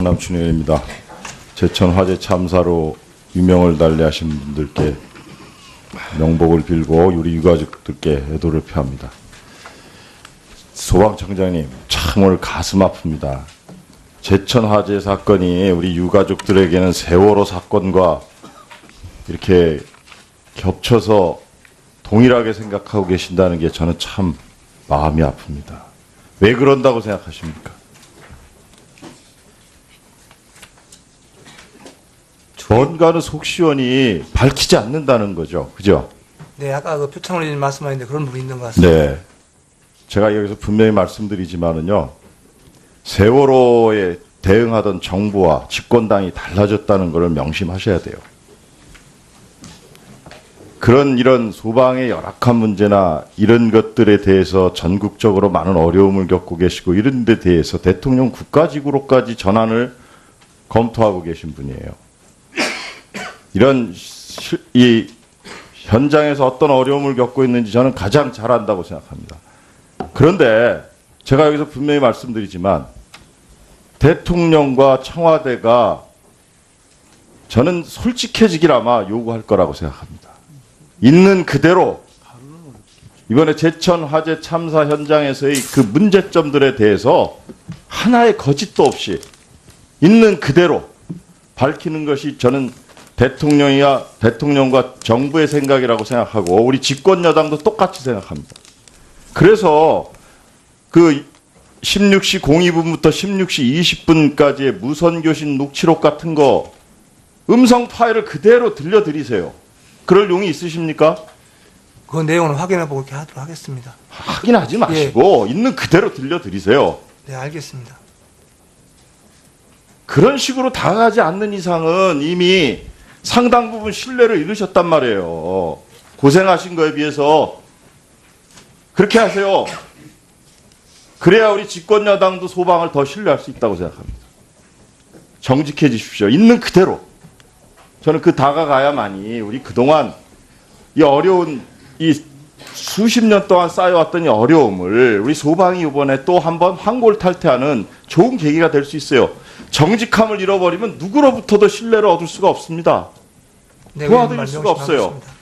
남춘 의원입니다. 제천 화재 참사로 유명을 달리하신 분들께 명복을 빌고 우리 유가족들께 애도를 표합니다. 소방청장님, 참 오늘 가슴 아픕니다. 제천 화재 사건이 우리 유가족들에게는 세월호 사건과 이렇게 겹쳐서 동일하게 생각하고 계신다는 게 저는 참 마음이 아픕니다. 왜 그런다고 생각하십니까? 뭔가는 속시원히 밝히지 않는다는 거죠. 그죠? 네, 아까 그 표창원 의원님 말씀하셨는데 그런 부분이 있는 것 같습니다. 네. 제가 여기서 분명히 말씀드리지만은요, 세월호에 대응하던 정부와 집권당이 달라졌다는 것을 명심하셔야 돼요. 이런 소방의 열악한 문제나 이런 것들에 대해서 전국적으로 많은 어려움을 겪고 계시고 이런 데 대해서 대통령 국가직으로까지 전환을 검토하고 계신 분이에요. 이 현장에서 어떤 어려움을 겪고 있는지 저는 가장 잘 안다고 생각합니다. 그런데 제가 여기서 분명히 말씀드리지만 대통령과 청와대가 저는 솔직해지길 아마 요구할 거라고 생각합니다. 있는 그대로 이번에 제천 화재 참사 현장에서의 그 문제점들에 대해서 하나의 거짓도 없이 있는 그대로 밝히는 것이 저는 대통령과 정부의 생각이라고 생각하고 우리 집권 여당도 똑같이 생각합니다. 그래서 그 16시 02분부터 16시 20분까지의 무선교신 녹취록 같은 거 음성 파일을 그대로 들려드리세요. 그럴 용이 있으십니까? 그 내용을 확인해보고 이렇게 하도록 하겠습니다. 확인하지 마시고 있는 그대로 들려드리세요. 네, 알겠습니다. 그런 식으로 다가가지 않는 이상은 이미 상당 부분 신뢰를 잃으셨단 말이에요. 고생하신 거에 비해서 그렇게 하세요. 그래야 우리 집권 여당도 소방을 더 신뢰할 수 있다고 생각합니다. 정직해지십시오. 있는 그대로. 저는 그 다가가야만이 우리 그동안 이 어려운 이 수십 년 동안 쌓여왔던 이 어려움을 우리 소방이 이번에 또 한번 환골탈퇴하는 좋은 계기가 될 수 있어요. 정직함을 잃어버리면 누구로부터도 신뢰를 얻을 수가 없습니다. 네, 도와드릴 수가 없어요. 하겠습니다.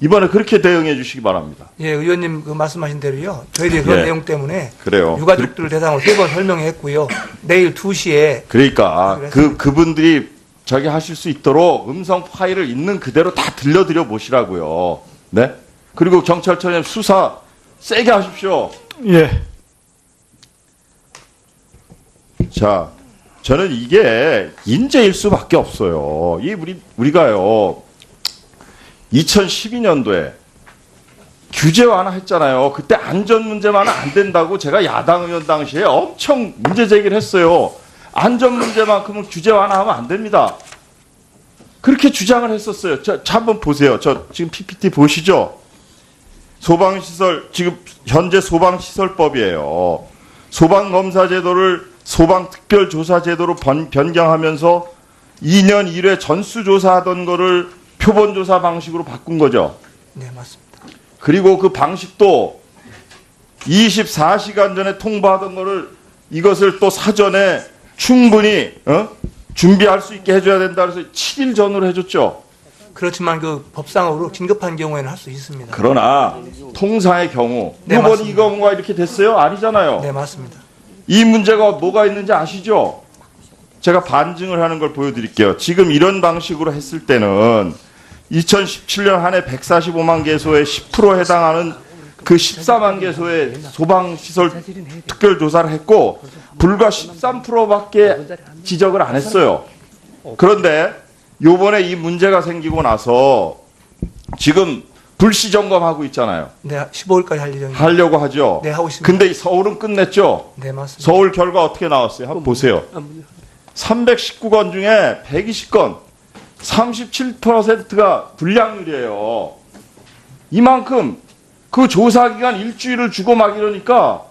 이번에 그렇게 대응해 주시기 바랍니다. 예, 의원님 그 말씀하신 대로요. 저희들이 그런 예. 내용 때문에 그래요. 유가족들을 대상으로 3번 설명했고요. 내일 2시에 그러니까 그분들이 자기 하실 수 있도록 음성 파일을 있는 그대로 다 들려드려 보시라고요. 네? 그리고 경찰청장 수사 세게 하십시오. 예. 자, 저는 이게 인재일 수밖에 없어요. 우리가요 2012년도에 규제 완화했잖아요. 그때 안전 문제만은 안 된다고 제가 야당 의원 당시에 엄청 문제 제기를 했어요. 안전 문제만큼은 규제 완화하면 안 됩니다. 그렇게 주장을 했었어요. 자, 한번 보세요. 저 지금 PPT 보시죠? 소방시설, 지금 현재 소방시설법이에요. 소방검사제도를 소방특별조사제도로 변경하면서 2년 1회 전수조사하던 거를 표본조사 방식으로 바꾼 거죠. 네, 맞습니다. 그리고 그 방식도 24시간 전에 통보하던 거를 이것을 또 사전에 충분히 준비할 수 있게 해줘야 된다 그래서 7일 전으로 해줬죠. 그렇지만 그 법상으로 긴급한 경우에는 할 수 있습니다. 그러나 통상의 경우 네, 이번 맞습니다. 이 경우가 이렇게 됐어요? 아니잖아요. 네, 맞습니다. 이 문제가 뭐가 있는지 아시죠? 제가 반증을 하는 걸 보여드릴게요. 지금 이런 방식으로 했을 때는 2017년 한 해 145만 개소에 10% 해당하는 그 14만 개소의 소방시설 특별조사를 했고 불과 13%밖에 지적을 안 했어요. 그런데 요번에 이 문제가 생기고 나서 지금 불시 점검하고 있잖아요. 네, 15일까지 할 예정입니다. 하려고 하죠. 네, 하고 있습니다. 근데 서울은 끝냈죠. 네, 맞습니다. 서울 결과 어떻게 나왔어요? 한번 보세요. 319건 중에 120건, 37%가 불량률이에요. 이만큼 그 조사 기간 일주일을 주고 막 이러니까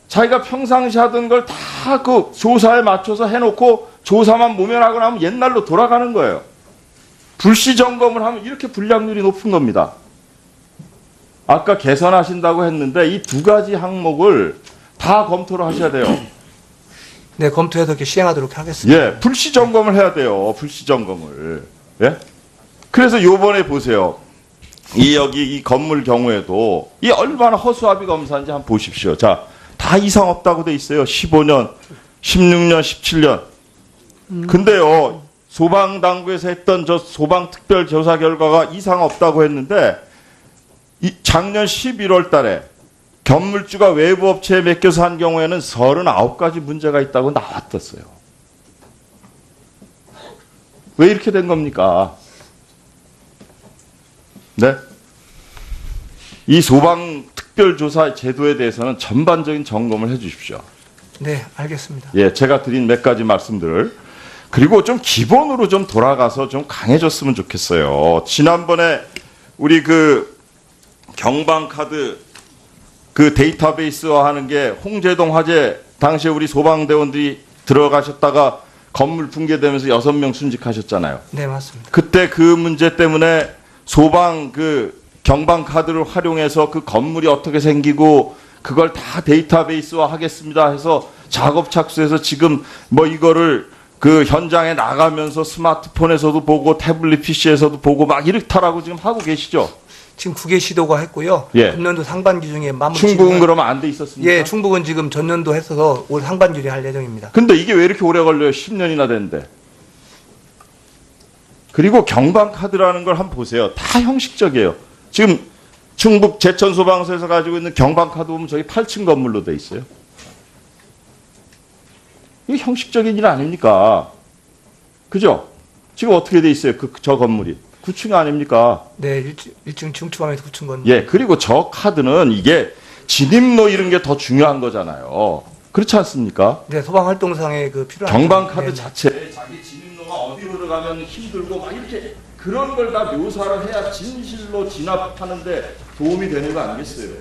자기가 평상시 하던 걸 다 그 조사에 맞춰서 해놓고 조사만 모면하고 나면 옛날로 돌아가는 거예요. 불시 점검을 하면 이렇게 불량률이 높은 겁니다. 아까 개선하신다고 했는데 이 두 가지 항목을 다 검토를 하셔야 돼요. 네, 검토해서 이렇게 시행하도록 하겠습니다. 예, 불시 점검을 해야 돼요. 불시 점검을. 예? 그래서 요번에 보세요. 여기 이 건물 경우에도 이 얼마나 허수아비 검사인지 한번 보십시오. 자, 다 이상 없다고 돼 있어요. 15년, 16년, 17년. 근데요, 소방당국에서 했던 저 소방특별조사 결과가 이상 없다고 했는데, 작년 11월 달에 건물주가 외부 업체에 맡겨서 한 경우에는 39가지 문제가 있다고 나왔었어요. 왜 이렇게 된 겁니까? 네? 이 소방특별조사 제도에 대해서는 전반적인 점검을 해 주십시오. 네, 알겠습니다. 예, 제가 드린 몇 가지 말씀들을. 그리고 좀 기본으로 좀 돌아가서 좀 강해졌으면 좋겠어요. 지난번에 우리 그 경방카드 그 데이터베이스화 하는 게 홍제동 화재 당시에 우리 소방대원들이 들어가셨다가 건물 붕괴되면서 6명 순직하셨잖아요. 네, 맞습니다. 그때 그 문제 때문에 소방 그 경방카드를 활용해서 그 건물이 어떻게 생기고 그걸 다 데이터베이스화 하겠습니다 해서 작업 착수해서 지금 뭐 이거를 그 현장에 나가면서 스마트폰에서도 보고 태블릿 PC에서도 보고 막 이렇다라고 지금 하고 계시죠? 지금 9개 시도가 했고요. 예. 금년도 상반기 중에 마무리. 충북은 그러면 안 돼 있었습니까? 예, 충북은 지금 전년도 했어서 올 상반기에 할 예정입니다. 근데 이게 왜 이렇게 오래 걸려요? 10년이나 됐는데. 그리고 경방카드라는 걸 한번 보세요. 다 형식적이에요. 지금 충북 제천소방서에서 가지고 있는 경방카드 보면 저기 8층 건물로 돼 있어요. 이게 형식적인 일 아닙니까? 그죠? 지금 어떻게 돼 있어요? 저 건물이. 9층 아닙니까? 네, 1층 중추방에서 9층 건물. 예, 그리고 저 카드는 이게 진입로 이런 게 더 중요한 거잖아요. 그렇지 않습니까? 네, 소방활동상에 그 필요한. 경방카드 네. 자체에 자기 진입로가 어디로 들어가면 힘들고 막 이렇게 그런 걸 다 묘사를 해야 진실로 진압하는데 도움이 되는 거 아니겠어요?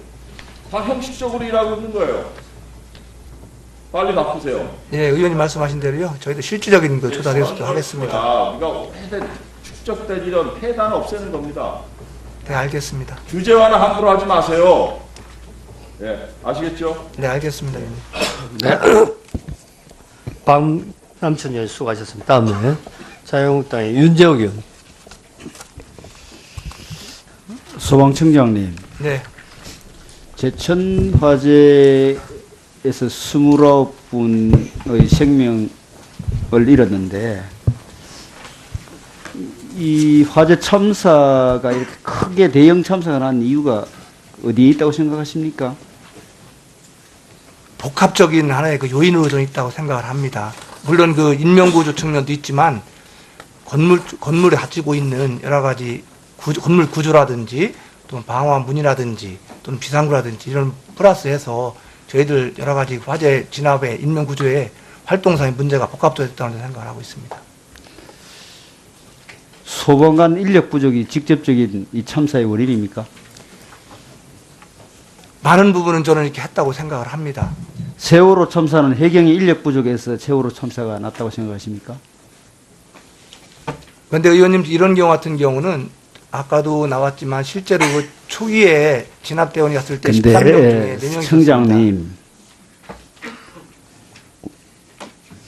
다 형식적으로 일하고 있는 거예요. 빨리 바꾸세요. 예, 의원님 말씀하신 대로요. 저희도 실질적인 그 조사를 하겠습니다. 우리가 오래된 축적된 이런 폐단 없애는 겁니다. 네, 알겠습니다. 규제와는 함부로 하지 마세요. 예, 아시겠죠? 네, 알겠습니다, 의원님. 박남천 의원 수고하셨습니다. 다음에 자유한국당의 윤재욱 의원. 소방청장님, 네, 제천 화재에서 29분의 생명을 잃었는데 이 화재 참사가 이렇게 크게 대형 참사가 난 이유가 어디에 있다고 생각하십니까? 복합적인 하나의 그 요인으로 좀 있다고 생각을 합니다. 물론 그 인명구조 측면도 있지만 건물에 갖추고 있는 여러 가지 건물 구조라든지 또는 방화 문이라든지 또는 비상구라든지 이런 플러스해서 저희들 여러 가지 화재 진압에 인명구조에 활동상의 문제가 복합적이었다고 생각을 하고 있습니다. 소방관 인력 부족이 직접적인 이 참사의 원인입니까? 많은 부분은 저는 이렇게 했다고 생각을 합니다. 세월호 참사는 해경의 인력 부족에서 세월호 참사가 났다고 생각하십니까? 그런데 의원님 이런 경우 같은 경우는 아까도 나왔지만 실제로 그 초기에 진압대원이 갔을 때 13명 중에 4명이 청장님,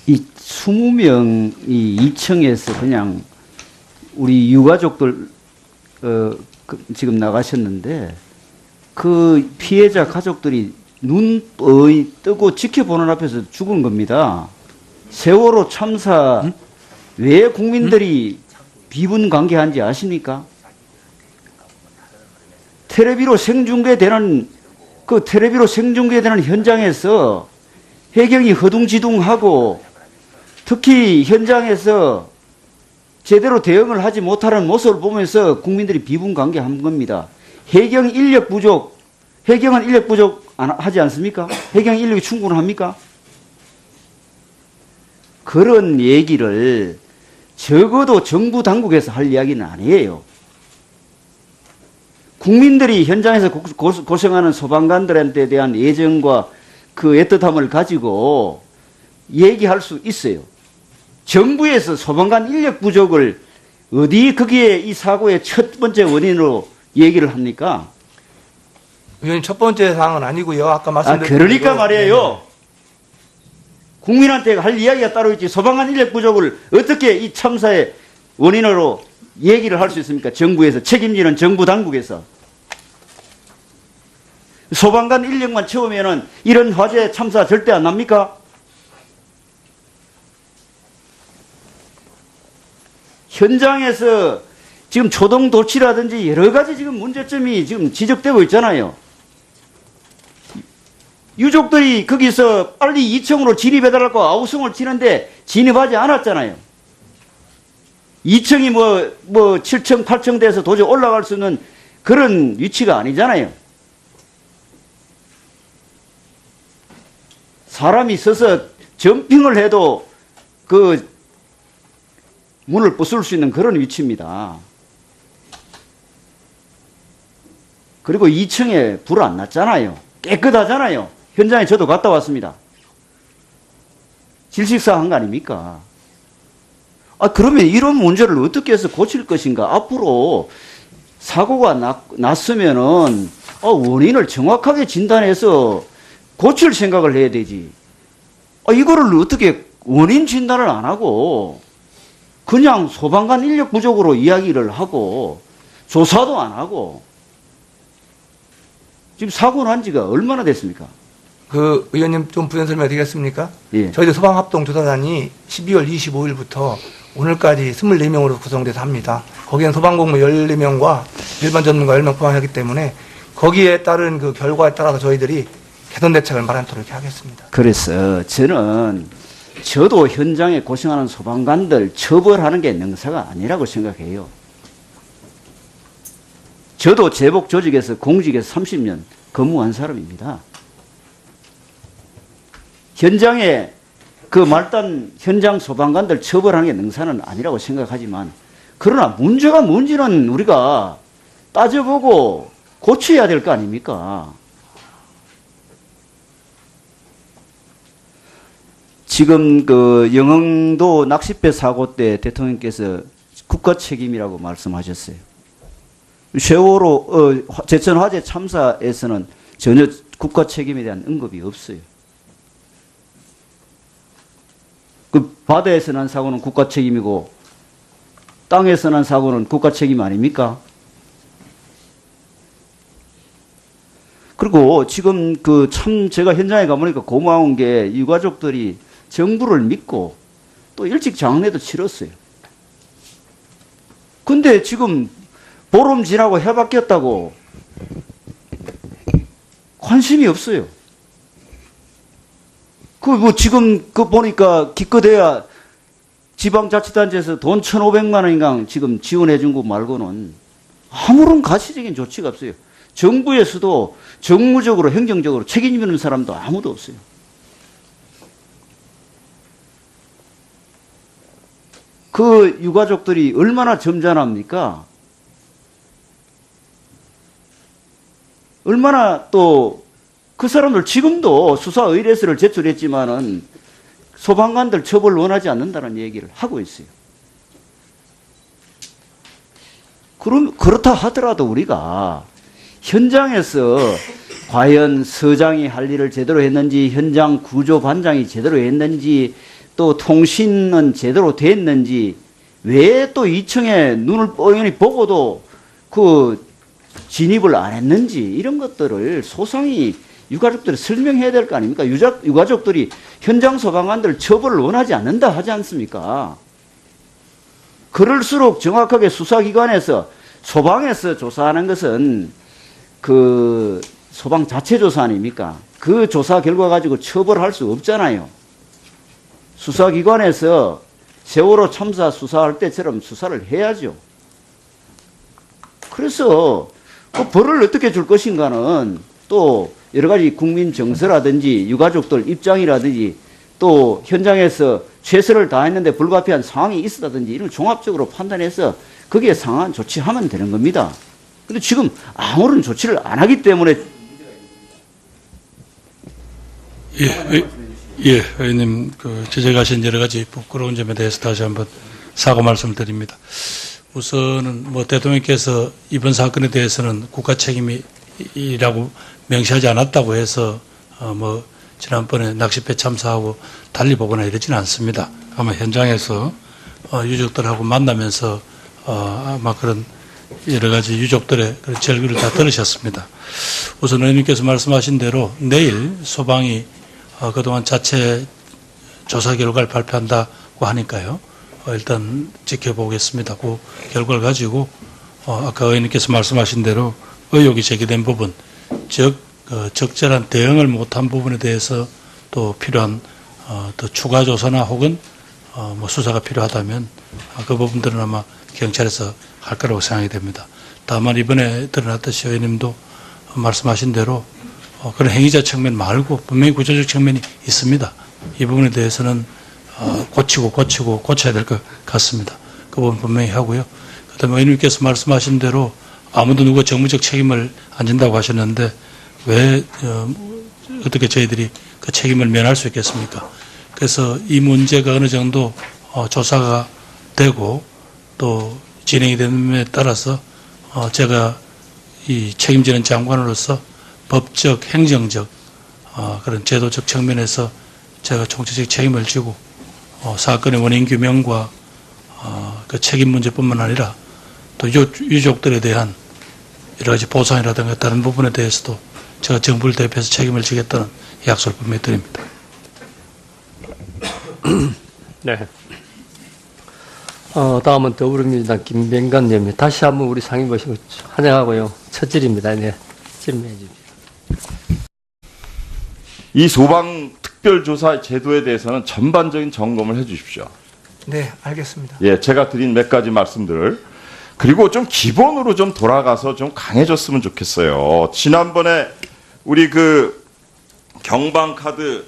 이 20명이 2층에서 그냥 우리 유가족들 지금 나가셨는데 그 피해자 가족들이 눈 뜨고 지켜보는 앞에서 죽은 겁니다. 세월호 참사 왜 국민들이 비분관계한지 아십니까? 텔레비로 생중계되는 현장에서 해경이 허둥지둥하고 특히 현장에서 제대로 대응을 하지 못하는 모습을 보면서 국민들이 비분관계한 겁니다. 해경은 인력 부족 하지 않습니까? 해경 인력이 충분합니까? 그런 얘기를 적어도 정부 당국에서 할 이야기는 아니에요. 국민들이 현장에서 고생하는 소방관들한테 대한 애정과 그 애틋함을 가지고 얘기할 수 있어요. 정부에서 소방관 인력 부족을 어디 거기에 이 사고의 첫 번째 원인으로 얘기를 합니까? 의원님 첫 번째 사항은 아니고요. 아까 말씀드린 그러니까 말이에요. 국민한테 할 이야기가 따로 있지 소방관 인력 부족을 어떻게 이 참사의 원인으로 얘기를 할 수 있습니까? 정부에서 책임지는 정부 당국에서 소방관 인력만 채우면은 이런 화재 참사 절대 안 납니까? 현장에서 지금 초동 도치라든지 여러 가지 지금 문제점이 지금 지적되고 있잖아요. 유족들이 거기서 빨리 2층으로 진입해달라고 아우성을 치는데 진입하지 않았잖아요. 2층이 뭐 7층, 8층 돼서 도저히 올라갈 수 있는 그런 위치가 아니잖아요. 사람이 서서 점핑을 해도 그 문을 부술 수 있는 그런 위치입니다. 그리고 2층에 불 안 났잖아요. 깨끗하잖아요. 현장에 저도 갔다 왔습니다. 질식사한 거 아닙니까? 그러면 이런 문제를 어떻게 해서 고칠 것인가? 앞으로 사고가 났으면은 원인을 정확하게 진단해서 고칠 생각을 해야 되지. 이거를 어떻게 원인 진단을 안 하고 그냥 소방관 인력 부족으로 이야기를 하고 조사도 안 하고 지금 사고 난 지가 얼마나 됐습니까? 그 의원님 좀 부연 설명 드리겠습니까? 예. 저희들 소방합동조사단이 12월 25일부터 오늘까지 24명으로 구성돼서 합니다. 거기는 소방공무 14명과 일반 전문가 10명 포함하기 때문에 거기에 따른 그 결과에 따라서 저희들이 개선 대책을 마련토록 이렇게 하겠습니다. 그래서 저도 현장에 고생하는 소방관들 처벌하는 게 능사가 아니라고 생각해요. 저도 제복 조직에서 공직에서 30년 근무한 사람입니다. 현장에 그 말단 현장 소방관들 처벌하는 게 능사는 아니라고 생각하지만 그러나 문제가 뭔지는 우리가 따져보고 고쳐야 될 거 아닙니까? 지금 그 영흥도 낚싯배 사고 때 대통령께서 국가 책임이라고 말씀하셨어요. 세월호 제천 화재 참사에서는 전혀 국가 책임에 대한 언급이 없어요. 그 바다에서 난 사고는 국가 책임이고 땅에서 난 사고는 국가 책임 아닙니까? 그리고 지금 그 참 제가 현장에 가보니까 고마운 게 유가족들이 정부를 믿고 또 일찍 장례도 치렀어요. 근데 지금 보름 지나고 해 바뀌었다고 관심이 없어요. 지금 보니까 기껏해야 지방자치단체에서 돈 1,500만 원인가 지금 지원해 준 거 말고는 아무런 가시적인 조치가 없어요. 정부에서도 정무적으로 행정적으로 책임지는 사람도 아무도 없어요. 그 유가족들이 얼마나 점잖합니까? 얼마나 또 그 사람들 지금도 수사 의뢰서를 제출했지만은 소방관들 처벌 원하지 않는다는 얘기를 하고 있어요. 그렇다 하더라도 우리가 현장에서 과연 서장이 할 일을 제대로 했는지, 현장 구조 반장이 제대로 했는지, 또 통신은 제대로 됐는지, 왜 또 2층에 눈을 뻔히 보고도 그 진입을 안 했는지, 이런 것들을 소상히 유가족들이 설명해야 될 거 아닙니까? 유가족들이 현장 소방관들 처벌을 원하지 않는다 하지 않습니까? 그럴수록 정확하게 수사기관에서 소방에서 조사하는 것은 그 소방 자체 조사 아닙니까? 그 조사 결과 가지고 처벌할 수 없잖아요. 수사기관에서 세월호 참사 수사할 때처럼 수사를 해야죠. 그래서 그 벌을 어떻게 줄 것인가는 또 여러 가지 국민 정서라든지 유가족들 입장이라든지 또 현장에서 최선을 다했는데 불가피한 상황이 있었다든지 이런 종합적으로 판단해서 거기에 상한 조치하면 되는 겁니다. 근데 지금 아무런 조치를 안 하기 때문에 의원님 지적하신 여러 가지 부끄러운 점에 대해서 다시 한번 사과 말씀을 드립니다. 우선은 대통령께서 이번 사건에 대해서는 국가 책임이라고 명시하지 않았다고 해서 지난번에 낚싯배 참사하고 달리 보거나 이러지는 않습니다. 아마 현장에서 유족들하고 만나면서 아마 그런 여러 가지 유족들의 그런 절규를 다 들으셨습니다. 우선 의원님께서 말씀하신 대로 내일 소방이 그동안 자체 조사 결과를 발표한다고 하니까요. 일단 지켜보겠습니다. 그 결과를 가지고 아까 의원님께서 말씀하신 대로 의혹이 제기된 부분, 즉 적절한 대응을 못한 부분에 대해서 또 필요한 더 추가 조사나 혹은 뭐 수사가 필요하다면 그 부분들은 아마 경찰에서 할 거라고 생각이 됩니다. 다만 이번에 드러났듯이 의원님도 말씀하신 대로 그런 행위자 측면 말고 분명히 구조적 측면이 있습니다. 이 부분에 대해서는 고쳐야 될 것 같습니다. 그 부분 분명히 하고요. 그다음에 의원님께서 말씀하신 대로 아무도 누구 정무적 책임을 안 진다고 하셨는데 왜 어떻게 저희들이 그 책임을 면할 수 있겠습니까? 그래서 이 문제가 어느 정도 조사가 되고 또 진행이 되는 데 따라서 제가 이 책임지는 장관으로서 법적, 행정적 그런 제도적 측면에서 제가 총체적 책임을 지고 사건의 원인 규명과 그 책임 문제뿐만 아니라 또 유족들에 대한 여러 가지 보상이라든가 다른 부분에 대해서도 제가 정부를 대표해서 책임을 지겠다는 약속을 분명히 드립니다. 네. 다음은 더불어민주당 김병관 의원님. 다시 한번 우리 상임 보시고 환영하고요. 첫 질입니다. 네. 질문해 주십시오. 이 소방 특별조사 제도에 대해서는 전반적인 점검을 해 주십시오. 네, 알겠습니다. 예, 제가 드린 몇 가지 말씀들을. 그리고 좀 기본으로 좀 돌아가서 좀 강해졌으면 좋겠어요. 지난번에 우리 그 경방카드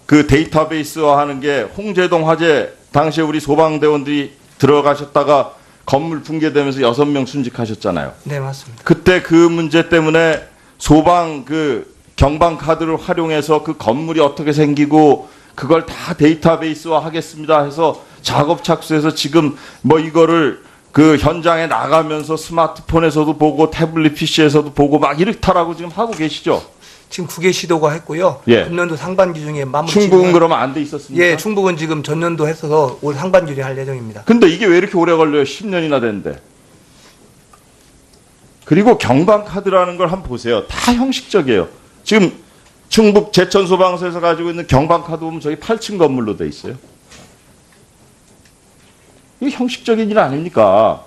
그 데이터베이스화 하는 게 홍제동 화재 당시에 우리 소방대원들이 들어가셨다가 건물 붕괴되면서 6명 순직하셨잖아요. 네, 맞습니다. 그때 그 문제 때문에 소방 그 경방카드를 활용해서 그 건물이 어떻게 생기고 그걸 다 데이터베이스화 하겠습니다 해서 작업 착수해서 지금 뭐 이거를 그 현장에 나가면서 스마트폰에서도 보고 태블릿 PC에서도 보고 막 이렇다라고 지금 하고 계시죠? 지금 9개 시도가 했고요. 예. 금년도 상반기 중에 마무리. 충북은 그러면 안 돼 있었습니까? 예, 충북은 지금 전년도 했어서 올 상반기에 할 예정입니다. 근데 이게 왜 이렇게 오래 걸려요? 10년이나 됐는데. 그리고 경방카드라는 걸 한번 보세요. 다 형식적이에요. 지금 충북 제천소방서에서 가지고 있는 경방카드 보면 저기 8층 건물로 돼 있어요. 이게 형식적인 일 아닙니까?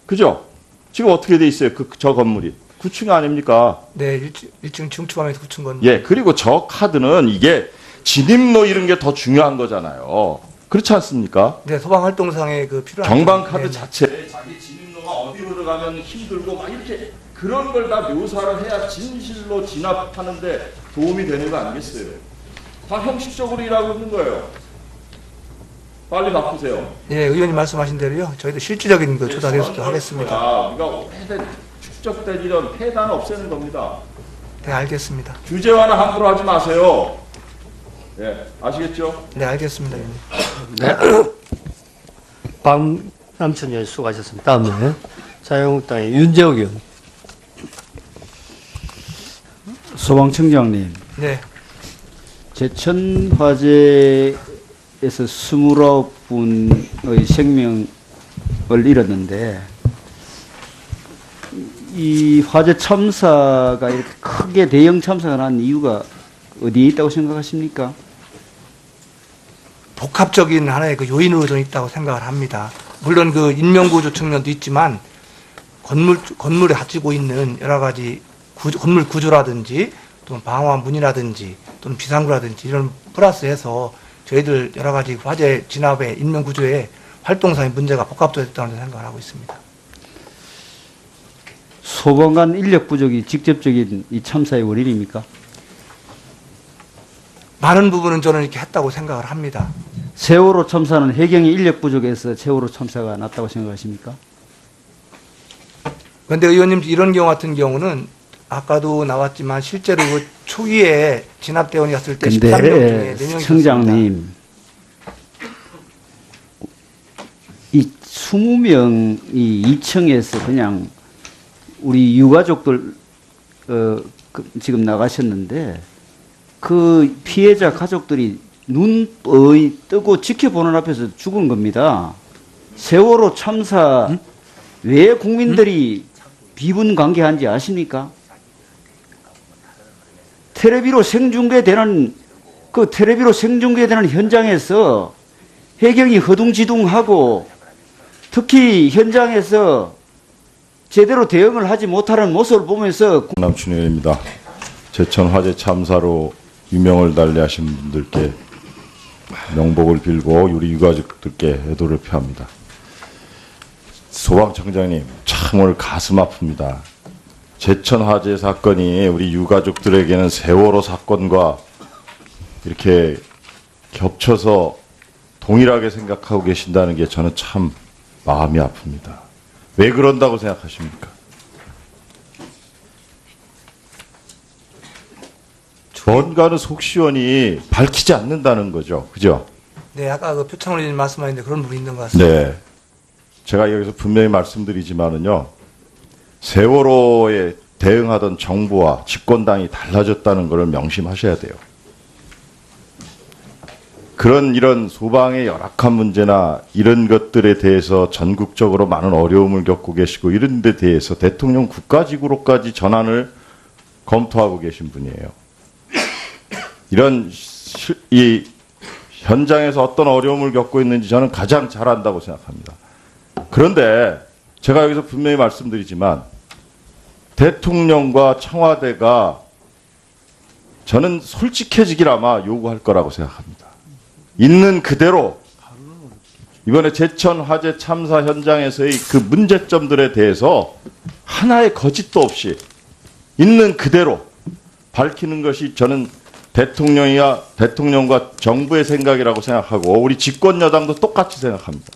그죠? 지금 어떻게 돼 있어요? 저 건물이. 9층 아닙니까? 네, 1층 중추감에서 9층 건물. 예, 그리고 저 카드는 이게 진입로 이런 게 더 중요한 거잖아요. 그렇지 않습니까? 네, 소방 활동상의 그 필요한 경방카드 네, 자체 자기 진입로가 어디로 들어가면 힘들고 막 이렇게 그런 걸 다 묘사를 해야 진실로 진압하는데 도움이 되는 거 아니겠어요? 다 형식적으로 일하고 있는 거예요. 빨리 바꾸세요. 예, 의원님 말씀하신 대로요. 저희도 실질적인 그 조사 대수도 하겠습니다. 우리가 오래된 축적된 이런 폐단 없애는 겁니다. 네, 알겠습니다. 규제와는 함부로 하지 마세요. 예, 아시겠죠? 네, 알겠습니다, 의원님. 네. 박남천 의원 수고하셨습니다. 다음에 자유한국당의 윤재욱 의원. 소방청장님, 네, 제천 화재에서 29분의 생명을 잃었는데 이 화재 참사가 이렇게 크게 대형 참사가 난 이유가 어디에 있다고 생각하십니까? 복합적인 하나의 그 요인으로 좀 있다고 생각을 합니다. 물론 그 인명구조 측면도 있지만 건물에 갖추고 있는 여러 가지 건물 구조라든지 또는 방화 문이라든지 또는 비상구라든지 이런 플러스해서 저희들 여러 가지 화재 진압의 인명구조의 활동상의 문제가 복합적이었다고 생각을 하고 있습니다. 소방관 인력 부족이 직접적인 이 참사의 원인입니까? 많은 부분은 저는 이렇게 했다고 생각을 합니다. 세월호 참사는 해경의 인력 부족에서 세월호 참사가 났다고 생각하십니까? 그런데 의원님 이런 경우 같은 경우는 아까도 나왔지만 실제로 그 초기에 진압대원이 왔을 때 13명 중에 4명이 청장님, 이 20명이 2층에서 그냥 우리 유가족들 지금 나가셨는데 그 피해자 가족들이 눈 뜨고 지켜보는 앞에서 죽은 겁니다. 세월호 참사 왜 국민들이 비분관계한지 아십니까? 텔레비로 생중계되는 현장에서 해경이 허둥지둥하고 특히 현장에서 제대로 대응을 하지 못하는 모습을 보면서 남춘 의원입니다. 제천 화재 참사로 유명을 달리하신 분들께 명복을 빌고 우리 유가족들께 애도를 표합니다. 소방청장님, 참 오늘 가슴 아픕니다. 제천 화재 사건이 우리 유가족들에게는 세월호 사건과 이렇게 겹쳐서 동일하게 생각하고 계신다는 게 저는 참 마음이 아픕니다. 왜 그런다고 생각하십니까? 뭔가는 속시원히 밝히지 않는다는 거죠. 그죠? 네, 아까 그 표창원 의원님 말씀하셨는데 그런 부분이 있는 것 같습니다. 네. 제가 여기서 분명히 말씀드리지만은요, 세월호에 대응하던 정부와 집권당이 달라졌다는 것을 명심하셔야 돼요. 이런 소방의 열악한 문제나 이런 것들에 대해서 전국적으로 많은 어려움을 겪고 계시고 이런 데 대해서 대통령 국가직으로까지 전환을 검토하고 계신 분이에요. 이 현장에서 어떤 어려움을 겪고 있는지 저는 가장 잘 안다고 생각합니다. 그런데 제가 여기서 분명히 말씀드리지만 대통령과 청와대가 저는 솔직해지길 아마 요구할 거라고 생각합니다. 있는 그대로 이번에 제천 화재 참사 현장에서의 그 문제점들에 대해서 하나의 거짓도 없이 있는 그대로 밝히는 것이 저는 대통령과 정부의 생각이라고 생각하고 우리 집권 여당도 똑같이 생각합니다.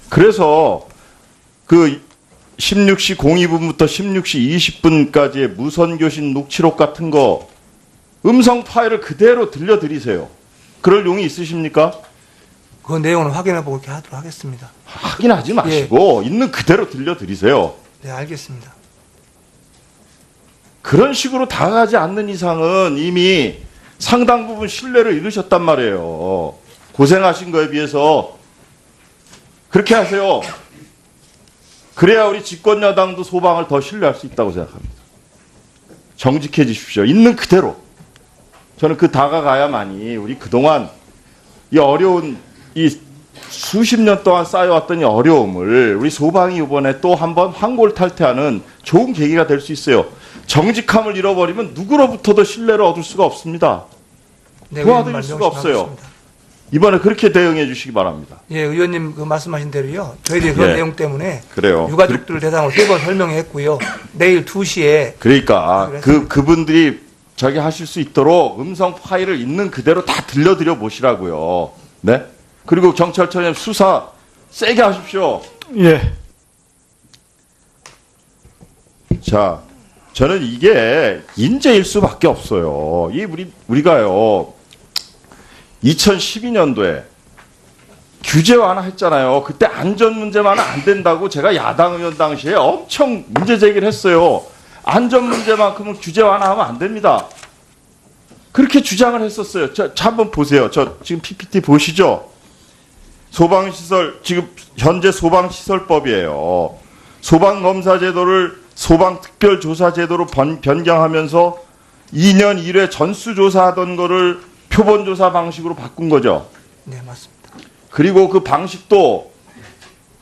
그래서 그 16시 02분부터 16시 20분까지의 무선교신 녹취록 같은 거 음성 파일을 그대로 들려드리세요. 그럴 용이 있으십니까? 그 내용은 확인해보고 이렇게 하도록 하겠습니다. 확인하지 마시고 있는 그대로 들려드리세요. 네, 알겠습니다. 그런 식으로 다가가지 않는 이상은 이미 상당 부분 신뢰를 잃으셨단 말이에요. 고생하신 거에 비해서 그렇게 하세요. 그래야 우리 집권 여당도 소방을 더 신뢰할 수 있다고 생각합니다. 정직해지십시오. 있는 그대로. 저는 그 다가가야만이 우리 그동안 이 어려운 이 수십 년 동안 쌓여왔던 이 어려움을 우리 소방이 이번에 또 한번 환골탈퇴하는 좋은 계기가 될 수 있어요. 정직함을 잃어버리면 누구로부터도 신뢰를 얻을 수가 없습니다. 네, 도와드릴 의원님 수가 없어요. 말씀하셨습니다. 이번에 그렇게 대응해 주시기 바랍니다. 예, 의원님 그 말씀하신 대로요. 저희들이 그런 예. 내용 때문에 그래요. 유가족들 대상으로 3번 설명했고요. 내일 2시에 그러니까 그분들이 저기 하실 수 있도록 음성 파일을 있는 그대로 다 들려드려 보시라고요. 네? 그리고 경찰청장 수사 세게 하십시오. 예. 자, 저는 이게 인재일 수밖에 없어요. 우리가요 2012년도에 규제 완화했잖아요. 그때 안전 문제만은 안 된다고 제가 야당 의원 당시에 엄청 문제 제기를 했어요. 안전 문제만큼은 규제 완화하면 안 됩니다. 그렇게 주장을 했었어요. 자, 한번 보세요. 저 지금 PPT 보시죠. 소방시설, 지금 현재 소방시설법이에요. 소방검사제도를 소방특별조사제도로 변경하면서 2년 1회 전수조사하던 거를 표본조사 방식으로 바꾼 거죠. 네, 맞습니다. 그리고 그 방식도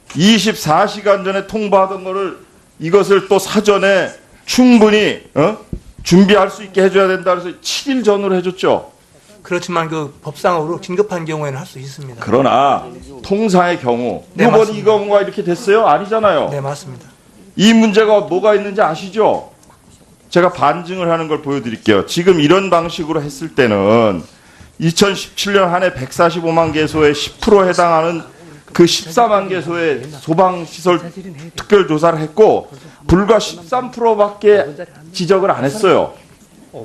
24시간 전에 통보하던 거를 이것을 또 사전에 충분히 준비할 수 있게 해줘야 된다 그래서 7일 전으로 해줬죠. 그렇지만 그 법상으로 긴급한 경우에는 할 수 있습니다. 그러나 통상의 경우 네, 이번 맞습니다. 이 경우가 이렇게 됐어요? 아니잖아요. 네, 맞습니다. 이 문제가 뭐가 있는지 아시죠? 제가 반증을 하는 걸 보여드릴게요. 지금 이런 방식으로 했을 때는 2017년 한 해 145만 개소에 10% 해당하는 그 14만 개소의 소방시설 특별조사를 했고 불과 13%밖에 지적을 안 했어요.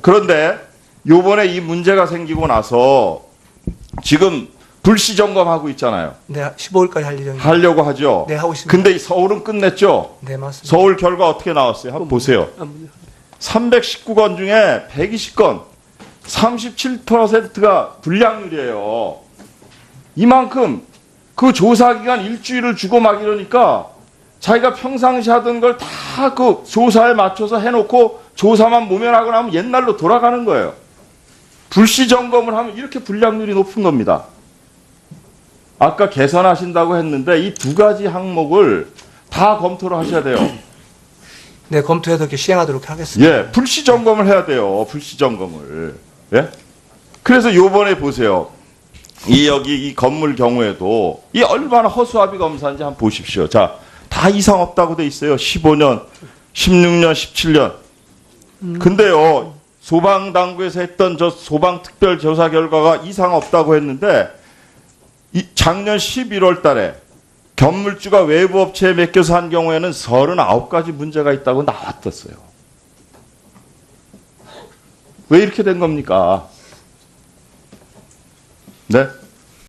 그런데 요번에 이 문제가 생기고 나서 지금 불시 점검하고 있잖아요. 네, 15일까지 할 예정입니다. 하려고 하죠. 네, 하고 있습니다. 근데 서울은 끝냈죠. 네, 맞습니다. 서울 결과 어떻게 나왔어요? 한번 보세요. 319건 중에 120건 37%가 불량률이에요. 이만큼 그 조사 기간 일주일을 주고 막 이러니까 자기가 평상시 하던 걸 다 그 조사에 맞춰서 해놓고 조사만 모면하고 나면 옛날로 돌아가는 거예요. 불시 점검을 하면 이렇게 불량률이 높은 겁니다. 아까 개선하신다고 했는데 이 두 가지 항목을 다 검토를 하셔야 돼요. 네, 검토해서 이렇게 시행하도록 하겠습니다. 예, 불시 점검을 해야 돼요. 불시 점검을. 예? 그래서 요번에 보세요. 여기 이 건물 경우에도 이 얼마나 허수아비 검사인지 한번 보십시오. 자, 다 이상 없다고 돼 있어요. 15년, 16년, 17년. 근데요, 소방당국에서 했던 저 소방특별조사 결과가 이상 없다고 했는데 작년 11월 달에 건물주가 외부 업체에 맡겨서 한 경우에는 39가지 문제가 있다고 나왔었어요. 왜 이렇게 된 겁니까? 네?